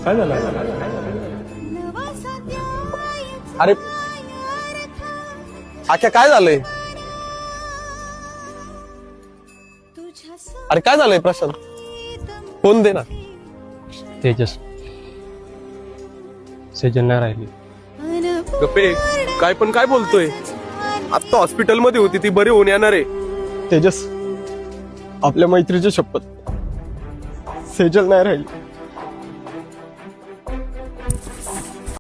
काय झालं? अरे आख्या काय झालंय? अरे काय झालंय प्रशांत? फोन दे ना. तेजस सेजल नाही राहिली. गप्पे काय पण काय बोलतोय? आता हॉस्पिटल मध्ये होती ती, बरी होऊन येणार आहे. तेजस आपल्या मैत्रीची शपथ, सेजल नाही राहिली.